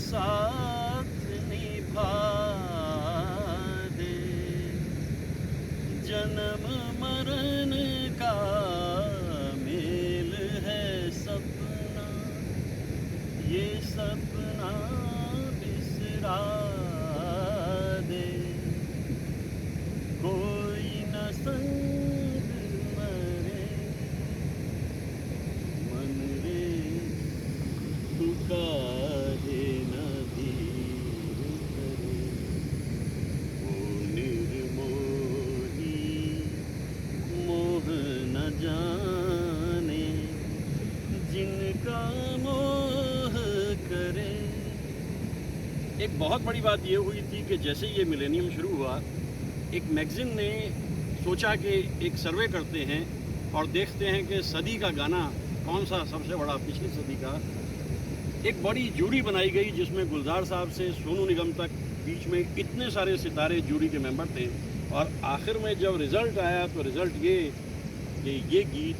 साथ निभा दे, जन्म मरण का मेल है सपना, ये सपना बिसरा दे, कोई न संग मरे, मन रे तू काहे न धीर करे, ओ निर्मोही मोह न जाने, जिनका मोह करे। एक बहुत बड़ी बात ये हुई थी कि जैसे ये मिलेनियम शुरू हुआ, एक मैगज़ीन ने सोचा कि एक सर्वे करते हैं और देखते हैं कि सदी का गाना कौन सा सबसे बड़ा पिछली सदी का। एक बड़ी जूरी बनाई गई जिसमें गुलजार साहब से सोनू निगम तक, बीच में इतने सारे सितारे जूरी के मेंबर थे। और आखिर में जब रिज़ल्ट आया तो रिज़ल्ट ये कि ये गीत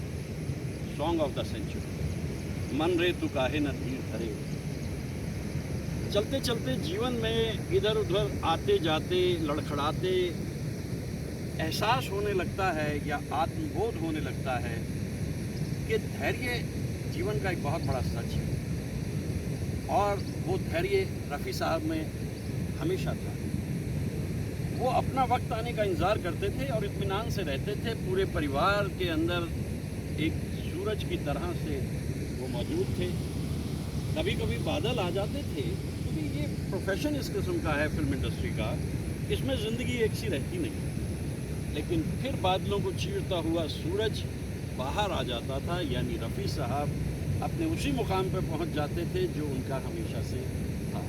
सॉन्ग ऑफ द सेंचुरी, मन रे तू काहे न धीर धरे। चलते चलते जीवन में इधर उधर आते जाते लड़खड़ाते एहसास होने लगता है या आत्मबोध होने लगता है कि धैर्य जीवन का एक बहुत बड़ा सच है। और वो धैर्य रफ़ी साहब में हमेशा था। वो अपना वक्त आने का इंतज़ार करते थे और इत्मीनान से रहते थे। पूरे परिवार के अंदर एक सूरज की तरह से वो मौजूद थे। कभी कभी बादल आ जाते थे, क्योंकि ये प्रोफेशन इस किस्म का है फिल्म इंडस्ट्री का, इसमें ज़िंदगी एक सी रहती नहीं। लेकिन फिर बादलों को चीरता हुआ सूरज बाहर आ जाता था, यानी रफ़ी साहब अपने उसी मुकाम पर पहुंच जाते थे जो उनका हमेशा से था।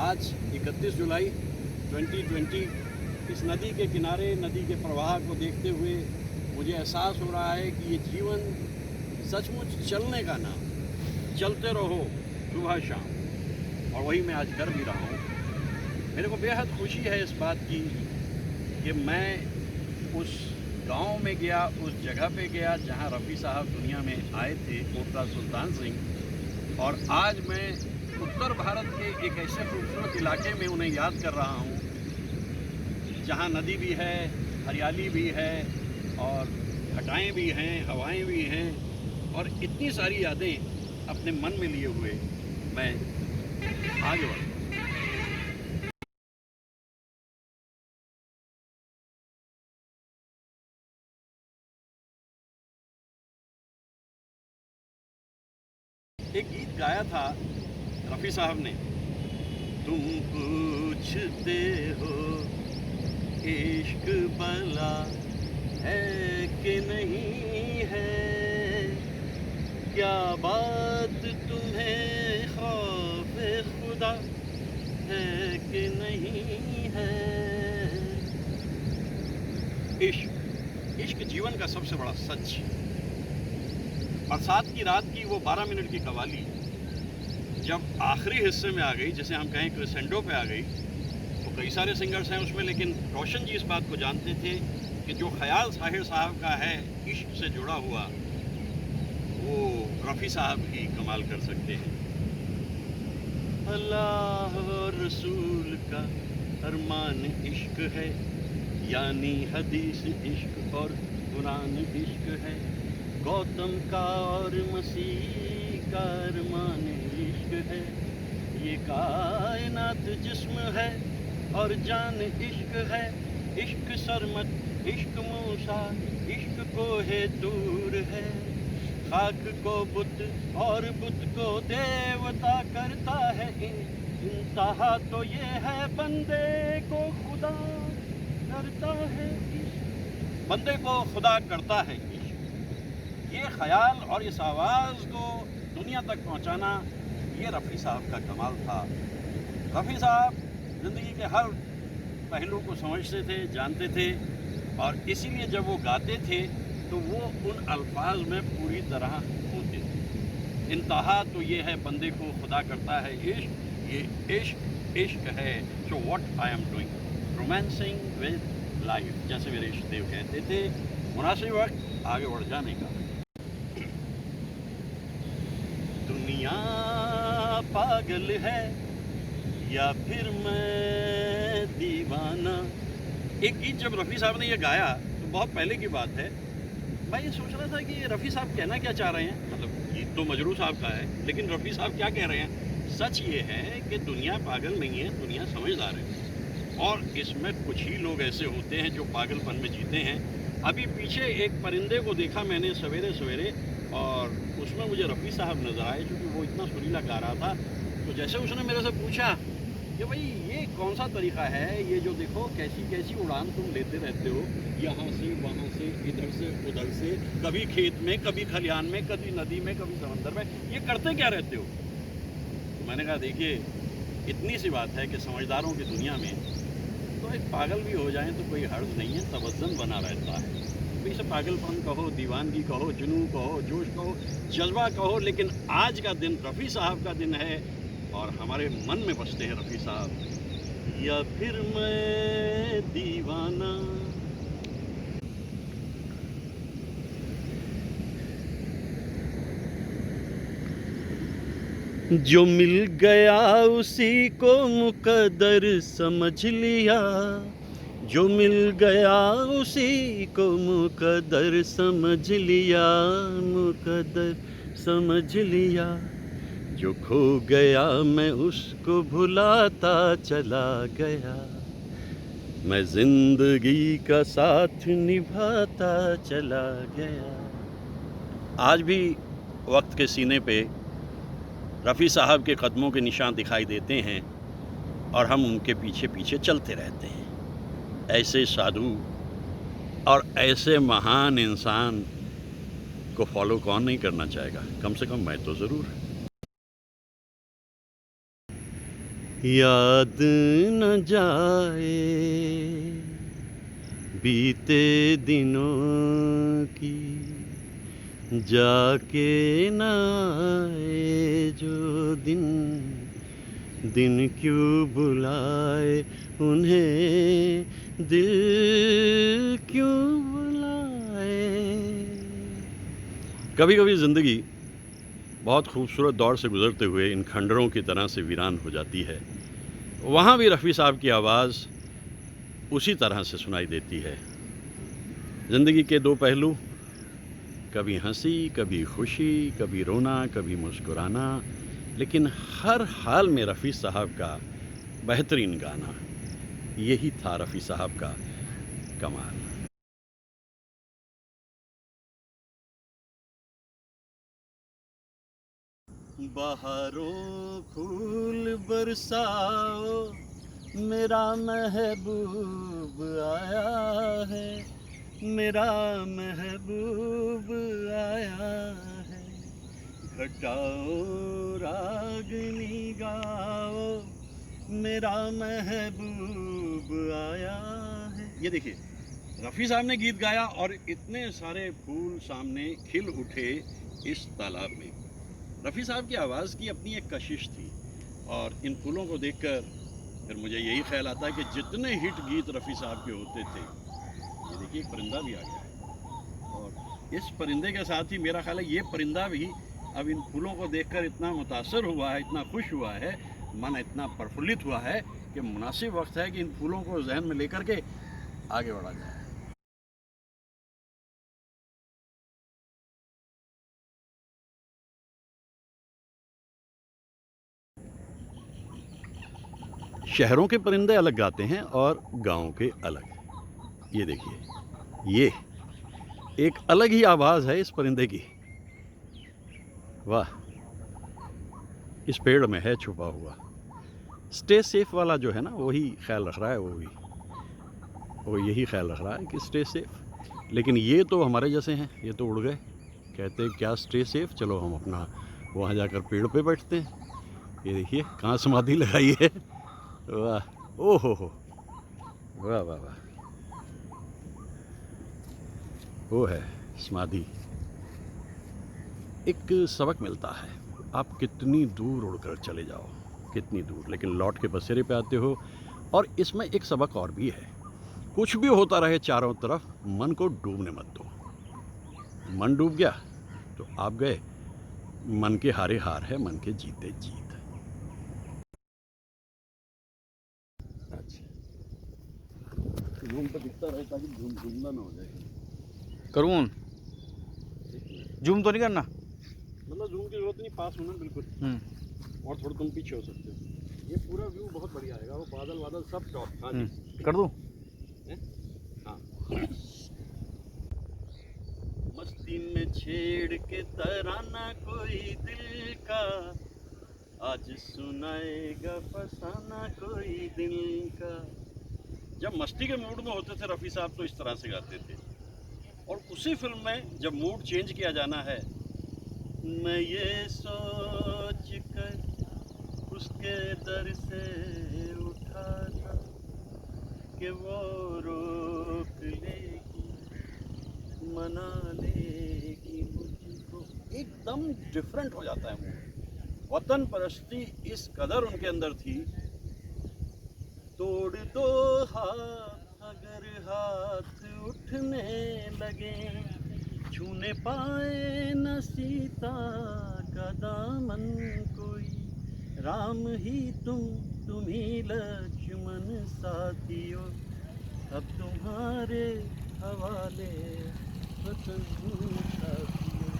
आज 31 जुलाई 2020 इस नदी के किनारे, नदी के प्रवाह को देखते हुए मुझे एहसास हो रहा है कि ये जीवन सचमुच चलने का नाम, चलते रहो सुबह शाम, और वही मैं आज कर भी रहा हूँ। मेरे को बेहद खुशी है इस बात की कि मैं उस गांव में गया, उस जगह पे गया जहां रफ़ी साहब दुनिया में आए थे, कोटला सुल्तान सिंह। और आज मैं उत्तर भारत के एक ऐसे खूबसूरत इलाके में उन्हें याद कर रहा हूं जहां नदी भी है, हरियाली भी है और घटाएं भी हैं, हवाएं भी हैं, और इतनी सारी यादें अपने मन में लिए हुए मैं आगे बढ़ा। एक गीत गाया था रफ़ी साहब ने, तुम पूछते हो इश्क भला है कि नहीं है, क्या बात तुम्हें खौफ खुदा है कि नहीं है। इश्क जीवन का सबसे बड़ा सच। बरसात की रात की वो 12 मिनट की कवाली जब आखिरी हिस्से में आ गई, जैसे हम कहें क्रेसेंडो पे आ गई, तो कई सारे सिंगर्स हैं उसमें, लेकिन रोशन जी इस बात को जानते थे कि जो ख्याल साहिर साहब का है इश्क से जुड़ा हुआ, वो रफ़ी साहब ही कमाल कर सकते हैं। अल्लाह और रसूल का अरमान इश्क है, यानी हदीस इश्क और कुरान इश्क है, गौतम का और मसीह का अरमान इश्क है, ये कायनात जिस्म है और जान इश्क है, इश्क सरमत इश्क मूसा इश्क को है दूर है, खाक को बुत और बुत को देवता करता है, इंतहा तो ये है बंदे को खुदा करता है, बंदे को खुदा करता है। ये ख्याल और इस आवाज़ को दुनिया तक पहुंचाना, ये रफ़ी साहब का कमाल था। रफ़ी साहब ज़िंदगी के हर पहलू को समझते थे, जानते थे, और इसीलिए जब वो गाते थे तो वो उन अल्फाज में पूरी तरह होते थे। इंतहा तो ये है बंदे को खुदा करता है इश्क, ये इश्क इश्क है। So what I am doing, romancing with life, जैसे मेरे इष्टदेव कहते थे। मुनासिब वक्त आगे बढ़ जाने का। दुनिया पागल है या फिर मैं दीवाना। एक गीत जब रफ़ी साहब ने ये गाया तो बहुत पहले की बात है। मैं ये सोच रहा था कि रफ़ी साहब कहना क्या चाह रहे हैं। मतलब गीत तो मजरू साहब का है, लेकिन रफ़ी साहब क्या कह रहे हैं। सच ये है कि दुनिया पागल नहीं है, दुनिया समझदार है, और इसमें कुछ ही लोग ऐसे होते हैं जो पागलपन में जीते हैं। अभी पीछे एक परिंदे को देखा मैंने सवेरे सवेरे, और उसमें मुझे रफ़ी साहब नज़र आए, क्योंकि वो इतना सुरीला गा रहा था। तो जैसे उसने मेरे से पूछा कि भाई ये कौन सा तरीका है, ये जो देखो कैसी कैसी उड़ान तुम लेते रहते हो, यहाँ से वहाँ से, इधर से उधर से, कभी खेत में, कभी खलिहान में, कभी नदी में, कभी समंदर में, ये करते क्या रहते हो। तो मैंने कहा देखिए, इतनी सी बात है कि समझदारों की दुनिया में तो एक पागल भी हो जाए तो कोई हर्ज नहीं है, तवज़्ज़ुन बना रहता है। तो इसे पागलपन कहो, दीवानगी कहो, जुनून कहो, जोश कहो, जज्बा कहो, लेकिन आज का दिन रफ़ी साहब का दिन है और हमारे मन में बसते हैं रफ़ी साहब। या फिर मैं दीवाना। जो मिल गया उसी को मुकद्दर समझ लिया, जो मिल गया उसी को मुकद्दर समझ लिया, मुकद्दर समझ लिया। जो खो गया मैं उसको भुलाता चला गया, मैं जिंदगी का साथ निभाता चला गया। आज भी वक्त के सीने पे रफ़ी साहब के कदमों के निशान दिखाई देते हैं और हम उनके पीछे पीछे चलते रहते हैं। ऐसे साधु और ऐसे महान इंसान को फॉलो कौन नहीं करना चाहेगा, कम से कम मैं तो ज़रूर। याद न जाए बीते दिनों की, जाके न आए जो दिन, दिन क्यों बुलाए उन्हें, दिल क्यों बुलाए। कभी कभी ज़िंदगी बहुत खूबसूरत दौर से गुज़रते हुए इन खंडरों की तरह से वीरान हो जाती है। वहाँ भी रफ़ी साहब की आवाज़ उसी तरह से सुनाई देती है। ज़िंदगी के दो पहलू, कभी हंसी, कभी खुशी, कभी रोना, कभी मुस्कुराना, लेकिन हर हाल में रफ़ी साहब का बेहतरीन गाना, यही था रफ़ी साहब का कमाल। बहारों फूल बरसाओ, मेरा महबूब आया है, मेरा महबूब आया है। घटाओ रागनी गाओ, मेरा महबूब आया है। ये देखिए, रफ़ी साहब ने गीत गाया और इतने सारे फूल सामने खिल उठे इस तालाब में। रफ़ी साहब की आवाज़ की अपनी एक कशिश थी, और इन फूलों को देखकर फिर मुझे यही ख्याल आता है कि जितने हिट गीत रफ़ी साहब के होते थे, ये देखिए एक परिंदा भी आ गया है, और इस परिंदे के साथ ही मेरा ख्याल है ये परिंदा भी अब इन फूलों को देखकर इतना मुतासर हुआ है, इतना खुश हुआ है, मन इतना प्रफुल्लित हुआ है कि मुनासिब वक्त है कि इन फूलों को जहन में लेकर के आगे बढ़ा जाए। शहरों के परिंदे अलग गाते हैं और गाँव के अलग। ये देखिए, ये एक अलग ही आवाज़ है इस परिंदे की। वाह, इस पेड़ में है छुपा हुआ। स्टे सेफ वाला जो है ना, वही ख्याल रख रहा है, वो यही ख्याल रख रहा है कि स्टे सेफ। लेकिन ये तो हमारे जैसे हैं, ये तो उड़ गए, कहते हैं क्या स्टे सेफ, चलो हम अपना वहाँ जाकर पेड़ पे बैठते हैं। ये देखिए कहाँ समाधि लगाई है। वाह, ओ हो, वाह वाह वाह, वो है समाधि। एक सबक मिलता है, आप कितनी दूर उड़कर चले जाओ, कितनी दूर, लेकिन लौट के बसेरे पे आते हो। और इसमें एक सबक और भी है, कुछ भी होता रहे चारों तरफ, मन को डूबने मत दो। मन डूब गया तो आप गए, मन के हारे हार है, मन के जीते जीत। झूम पे दिखता रहे ताकि झूमना ना हो जाए। करूँ ऑन? जूम तो नहीं करना? मतलब जूम की जरूरत नहीं, पास होना बिल्कुल। और थोड़ा तुम पीछे हो सकते हो। ये पूरा व्यू बहुत बढ़िया आएगा, वो बादल वादल सब टॉप। हाँ जी, कर दूँ? हाँ। मस्ती में छेड़ के तराना कोई दिल का, आज सुनाएगा फसाना कोई दिल का। जब मस्ती के मूड में होते थे रफ़ी साहब तो इस तरह से गाते थे। और उसी फिल्म में जब मूड चेंज किया जाना है, मैं ये सोच कर उसके दर से उठा था कि वो रोक लेगी, मना लेगी मुझको। एकदम डिफरेंट हो जाता है मूड। वतन परस्ती इस कदर उनके अंदर थी। तोड़ दो हाथ अगर हाथ उठने लगे, छूने पाए न सीता का दामन कोई। राम ही तुम ही लक्ष्मण साथियों, अब तुम्हारे हवाले वतन साथियों।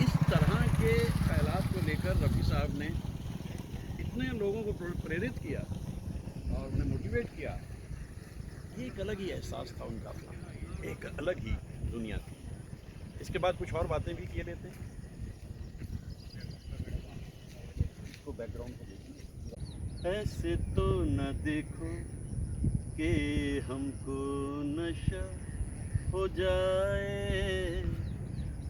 इस तरह के ख्यालात को लेकर रफ़ी साहब ने इतने लोगों को प्रेरित किया और उन्हें मोटिवेट किया। ये एक अलग ही एहसास था उनका अपना, एक अलग ही दुनिया थी। इसके बाद कुछ और बातें भी किए लेते हैं। इसको बैकग्राउंड को देखिए। ऐसे तो न देखो कि हमको नशा हो जाए,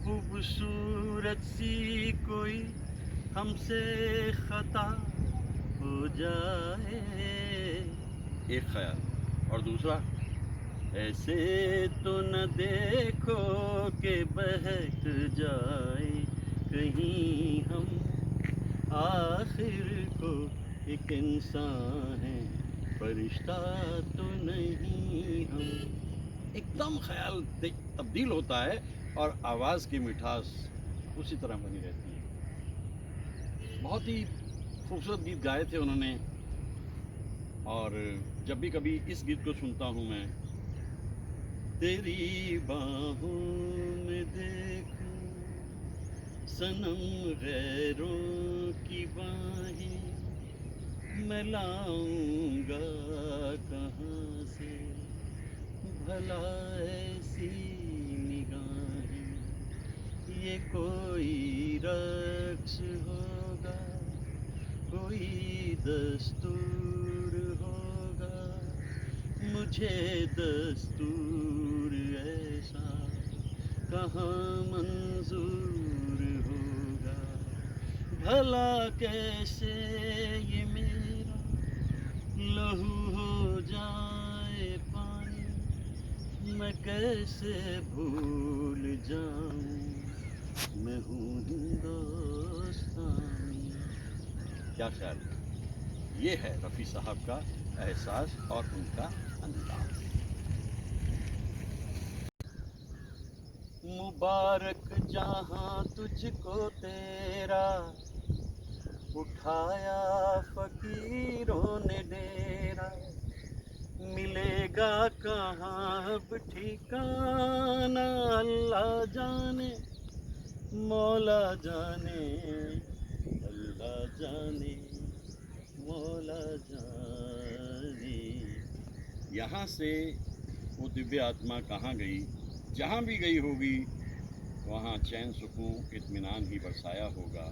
खूबसूरत सी कोई हमसे खता हो जाए। एक ख्याल। और दूसरा, ऐसे तो न देखो कि बहक जाए कहीं हम, आखिर को एक इंसान है, फरिश्ता तो नहीं हम। एकदम ख्याल तब्दील होता है और आवाज़ की मिठास उसी तरह बनी रहती है। बहुत ही खूबसूरत गीत गाए थे उन्होंने। और जब भी कभी इस गीत को सुनता हूँ मैं, तेरी बाहों में देखूं सनम गैरों की बाहें, मैं लाऊंगा कहाँ से भला ऐसी निगाहें। ये कोई रक्स होगा, कोई दस्तूर होगा, मुझे दस्तूर ऐसा कहाँ मंजूर होगा। भला कैसे ये मेरा लहू हो जाए पानी, मैं कैसे भूल जाऊं मैं हूँ हिंदुस्तानी। क्या ख्याल है? ये है रफ़ी साहब का एहसास और उनका अंदाज। मुबारक जहाँ तुझको तेरा, उठाया फकीरों ने डेरा। मिलेगा कहाँ अब ठिकाना, अल्लाह जाने मौला जाने, अल्लाह जाने मौला जाने। यहाँ से वो दिव्य आत्मा कहाँ गई, जहाँ भी गई होगी वहाँ चैन सुकून इत्मीनान ही बरसाया होगा।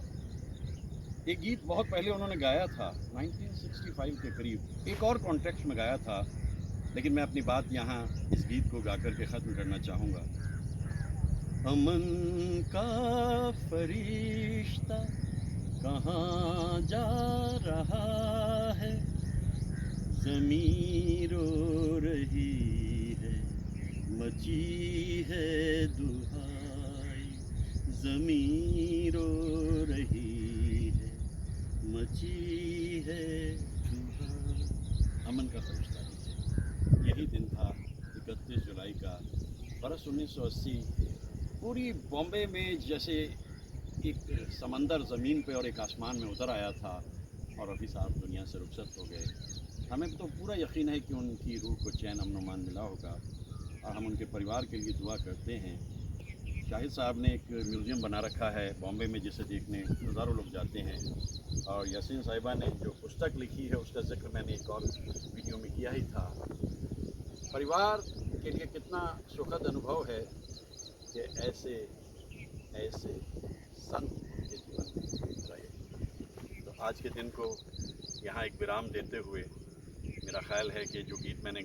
एक गीत बहुत पहले उन्होंने गाया था 1965 के करीब, एक और कॉन्टेक्स्ट में गाया था, लेकिन मैं अपनी बात यहाँ इस गीत को गाकर के ख़त्म करना चाहूँगा। अमन का फरिश्ता कहाँ जा रहा है, ज़मीं रो रही है, मची है दुहाई, ज़मीं रो रही है, मची है दुहाई। अमन का फरिश्ता नीचे। यही दिन था 31 जुलाई का बरस 1980। पूरी बॉम्बे में जैसे एक समंदर ज़मीन पे और एक आसमान में उतर आया था और रफ़ी साहब दुनिया से रुखसत हो गए, हमें तो पूरा यकीन है कि उनकी रूह को चैन अमन मान मिला होगा और हम उनके परिवार के लिए दुआ करते हैं। शाहिद साहब ने एक म्यूज़ियम बना रखा है बॉम्बे में, जिसे देखने हज़ारों लोग जाते हैं। और यासीन साहिबा ने जो पुस्तक लिखी है उसका जिक्र मैंने एक और वीडियो में किया ही था। परिवार के लिए कितना सुखद अनुभव है कि ऐसे ऐसे संत उनके जीवन में रहे। तो आज के दिन को यहाँ एक विराम देते हुए मेरा ख्याल है कि जो गीत मैंने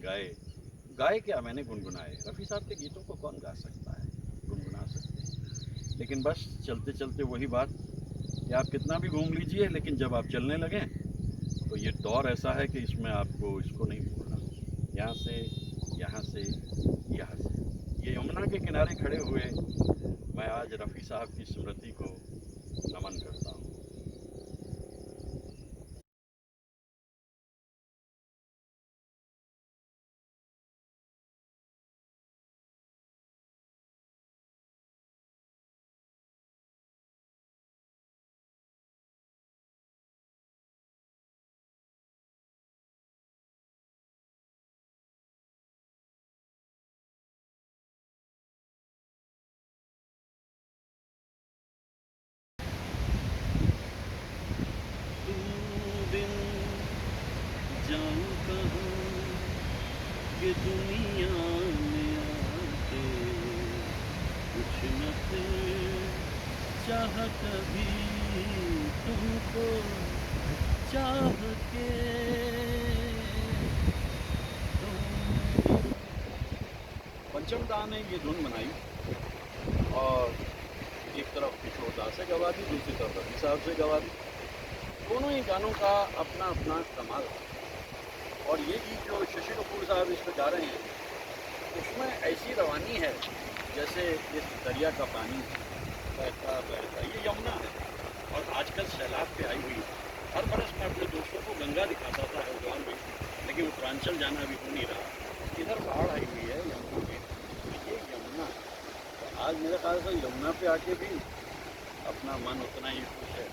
गाए क्या मैंने गुनगुनाए। रफ़ी साहब के गीतों को कौन गा सकता है, गुनगुना सकते हैं, लेकिन बस चलते चलते वही बात कि आप कितना भी घूम लीजिए, लेकिन जब आप चलने लगें तो ये दौर ऐसा है कि इसमें आपको इसको नहीं भूलना। यहाँ से यहाँ से यहाँ से, ये यमुना के किनारे खड़े हुए मैं आज रफ़ी साहब की स्मृति को नमन करता हूँ। जाऊं कहूं कि दुनिया में आके कुछ न फिर चाह कभी तुमको चाह के पंचम दा ने ये धुन बनाई और एक तरफ किशोर दा से गवा दी, दूसरी तरफ रफ़ी साहब से गवा दी। दोनों ही गानों का अपना अपना कमाल है। और ये गीत जो शशि कपूर साहब इस पर गा रहे हैं उसमें ऐसी रवानी है जैसे इस दरिया का पानी बहता बहता, ये यमुना है और आजकल सैलाब पे आई हुई। हर बरस मैं अपने दोस्तों को गंगा दिखाता था हरिद्वार में, लेकिन उत्तरांचल जाना अभी हो नहीं रहा। इधर बाढ़ आई हुई है यमुना में, ये यमुना। तो आज मेरे ख्याल से यमुना पे आके भी अपना मन उतना ही खुश है।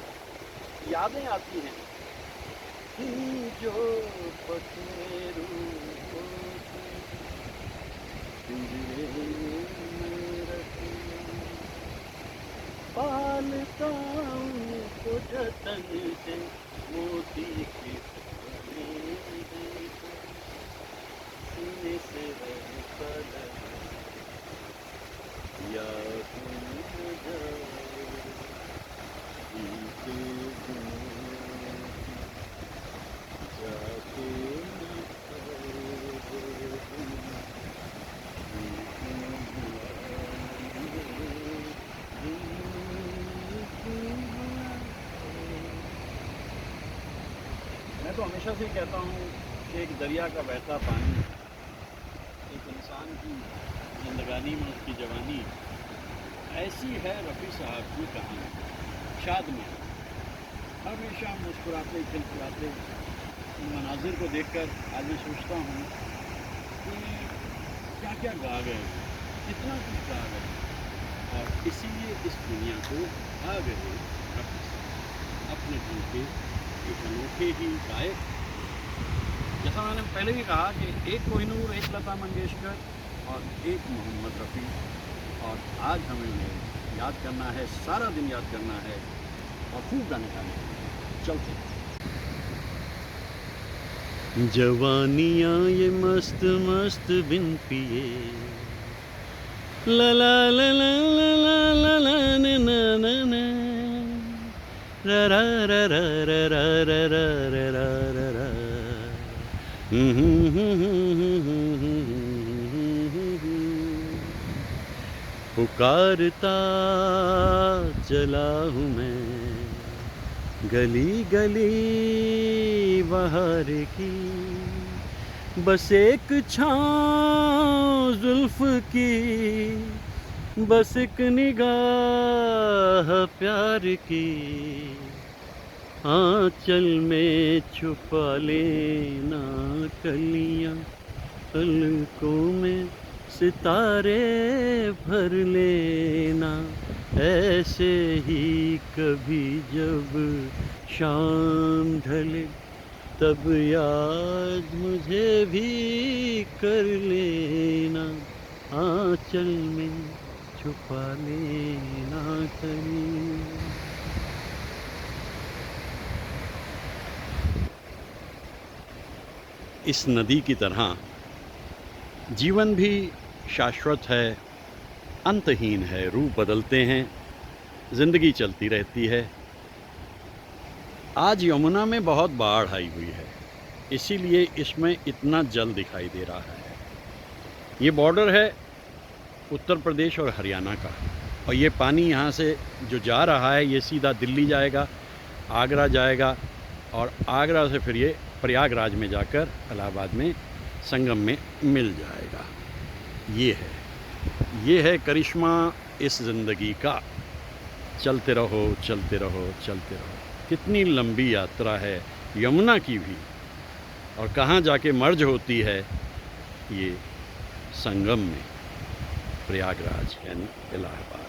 यादें आती हैं जो पखेरू पिंजरे में रखे, पालता उनको जतन से मोती के सीने से या मैं तो हमेशा से कहता हूँ कि एक दरिया का बहता पानी, एक इंसान की जिंदगानी में उसकी जवानी, ऐसी है रफ़ी साहब की कहानी। शाद में हमेशा मुस्कुराते खिलखिलाते इन मनाजिर को देखकर आज मैं सोचता हूँ कि क्या क्या गा गए, कितना कुछ गा गए, और इसीलिए इस दुनिया को आ गए रफ़ी साहब अपने दिल के एक अनोखे ही गायक। जैसा मैंने पहले भी कहा कि एक कोहिनूर, एक लता मंगेशकर और एक मोहम्मद रफ़ी, और आज हमें उन्हें याद करना है, सारा दिन याद करना है और खूब गाने गाने हैं। चलते जवानियाँ ये मस्त मस्त बिन पिए, ला ला ला ला ला ला ला ना ना ना, रा रा रा रा रा रा रा रा रा रा रा, पुकारता चला हूँ मैं गली गली बहार की, बस एक छाँव जुल्फ की, बस एक निगाह प्यार की, आंचल में छुपा लेना कलियां, पलकों में सितारे भर लेना, ऐसे ही कभी जब शाम ढले तब याद मुझे भी कर लेना, आंचल में छुपा लेना कहीं। इस नदी की तरह जीवन भी शाश्वत है, अंतहीन है, रूप बदलते हैं, ज़िंदगी चलती रहती है। आज यमुना में बहुत बाढ़ आई हुई है, इसीलिए इसमें इतना जल दिखाई दे रहा है। ये बॉर्डर है उत्तर प्रदेश और हरियाणा का, और ये पानी यहाँ से जो जा रहा है ये सीधा दिल्ली जाएगा, आगरा जाएगा, और आगरा से फिर ये प्रयागराज में जाकर इलाहाबाद में संगम में मिल जाएगा। ये है करिश्मा इस ज़िंदगी का। चलते रहो, चलते रहो, चलते रहो। कितनी लंबी यात्रा है यमुना की भी, और कहाँ जाके मर्ज होती है ये संगम में, प्रयागराज यानी इलाहाबाद।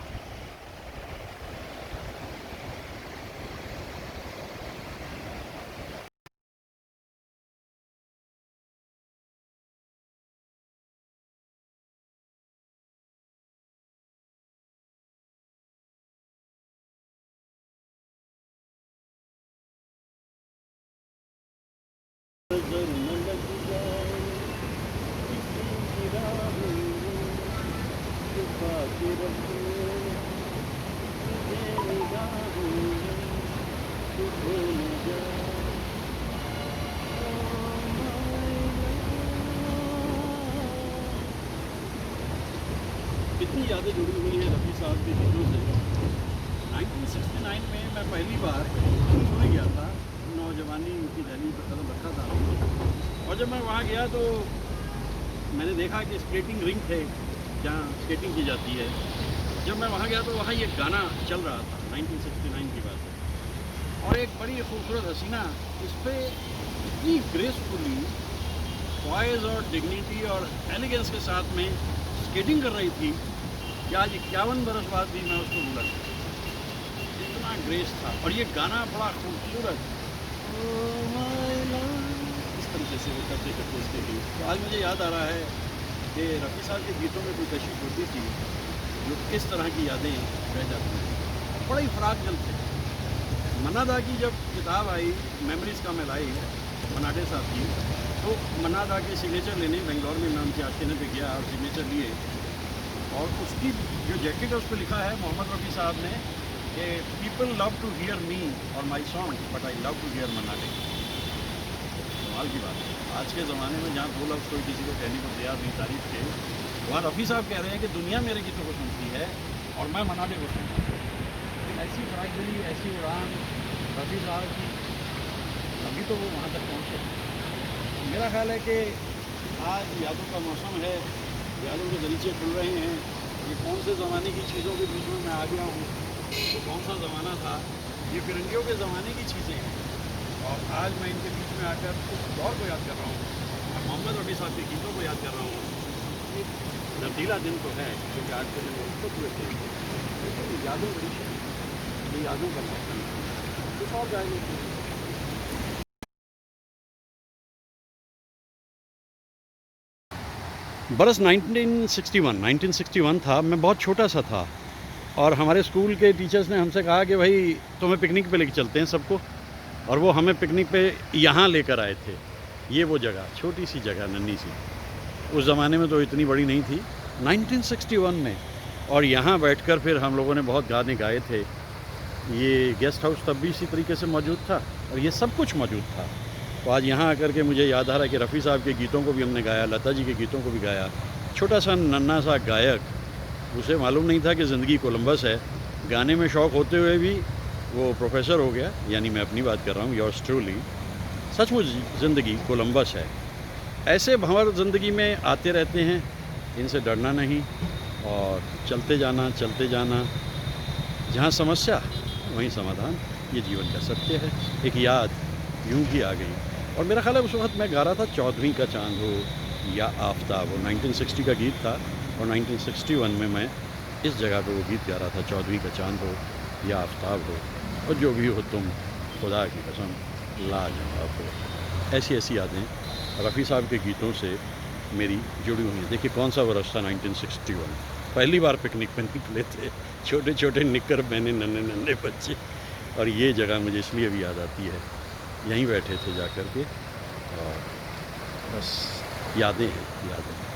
नजर न लग जाए किसी की राहों में, छुपा के रखो तुझे निगाहों में, तू खो न जाए। कितनी यादें जुड़ी हुई हैं रफ़ी साहब के गीतों से। 1969 में मैं पहली बार दिल्ली गया था, नौजवानी की दहलीज पर कदम रखा था, और जब मैं वहाँ गया तो मैंने देखा कि स्केटिंग रिंग थे जहाँ स्केटिंग की जाती है। जब मैं वहाँ गया तो वहाँ ये गाना चल रहा था, 1969 की बात है, और एक बड़ी खूबसूरत हसीना इस पर इतनी ग्रेसफुली पॉइज और डिग्निटी और एलिगेंस के साथ में स्केटिंग कर रही थी कि आज 51 बरस बाद भी मैं उसको भूला नहीं। इतना ग्रेस था, और ये गाना बड़ा खूबसूरत इस तरीके से वो करते करते उसके लिए। तो आज मुझे याद आ रहा है कि रफ़ी साहब के गीतों में कोई कशिश होती थी जो किस तरह की यादें रह जाती हैं। बड़े ही फराक जल थे। मन्ना दा की जब किताब आई मेमोरीज़ का मैं लाई मनाडे साहब की, तो मन्ना दा के सिग्नेचर लेने बेंगलोर में मैं उनके आश्चर्य पे गया और सिग्नेचर लिए, और उसकी जो जैकेट है उस पर लिखा है मोहम्मद रफ़ी साहब ने कि people love to hear me और my song but I love to hear Manna Dey. कमाल की बात है, आज के ज़माने में जहाँ दो लफ्ज़ कोई किसी को कहने को तैयार नहीं तारीफ के, वहाँ रफ़ी साहब कह रहे हैं कि दुनिया मेरे गीतों को सुनती है और मैं मन्ना डे को सुनता हूँ। ऐसी फरागदली, ऐसी उड़ान रफ़ी साहब की, अभी तो वो वहाँ तक पहुँचे। मेरा ख्याल है कि आज यादों का मौसम है, यादों के दरीचे खुल रहे हैं। ये कौन से ज़माने की चीज़ों के बीच में मैं आ गया हूँ, तो कौन सा ज़माना था, ये फिरंगियों के ज़माने की चीज़ें हैं, और आज मैं इनके बीच में आकर उस दौर को याद कर रहा हूँ, और मोहम्मद रफ़ी साहब के गीतों को याद कर रहा हूँ। एक नदीला दिन तो है क्योंकि आज के दिन खुद हुए थे, लेकिन यादों बड़ी है, ये यादों का मौसम है। कुछ और जाएंगे बरस 1961 था। मैं बहुत छोटा सा था, और हमारे स्कूल के टीचर्स ने हमसे कहा कि भाई तुम्हें पिकनिक पे लेके चलते हैं सबको, और वो हमें पिकनिक पे यहाँ लेकर आए थे। ये वो जगह, छोटी सी जगह, नन्ही सी, उस ज़माने में तो इतनी बड़ी नहीं थी, 1961 में, और यहाँ बैठकर फिर हम लोगों ने बहुत गाने गाए थे। ये गेस्ट हाउस तब भी इसी तरीके से मौजूद था, और ये सब कुछ मौजूद था। तो आज यहाँ आकर के मुझे याद आ रहा है कि रफ़ी साहब के गीतों को भी हमने गाया, लता जी के गीतों को भी गाया। छोटा सा नन्हा सा गायक, उसे मालूम नहीं था कि ज़िंदगी कोलंबस है। गाने में शौक़ होते हुए भी वो प्रोफेसर हो गया, यानी मैं अपनी बात कर रहा हूँ, योर्स ट्रूली। सचमुच ज़िंदगी कोलंबस है। ऐसे भंवर ज़िंदगी में आते रहते हैं, इनसे डरना नहीं और चलते जाना, चलते जाना। जहाँ समस्या वहीं समाधान, ये जीवन का सत्य है। एक याद यूं ही आ गई, और मेरा ख्याल है उस वक्त मैं गा रहा था चौदहवीं का चांद हो या आफताब हो। 1960 का गीत था, और 1961 में मैं इस जगह पे वो गीत गा रहा था, चौदहवीं का चांद हो या आफताब हो, और जो भी हो तुम खुदा की कसम लाजवाब है। ऐसी ऐसी यादें रफ़ी साहब के गीतों से मेरी जुड़ी हुई हैं। देखिए कौन सा वर्ष था 1961, पहली बार पिकनिक पे निकले थे, छोटे छोटे निक्कर पहने नन्हे नन्हे बच्चे, और ये जगह मुझे इसलिए भी याद आती है, यहीं बैठे थे जा कर के, और बस यादें हैं, यादें।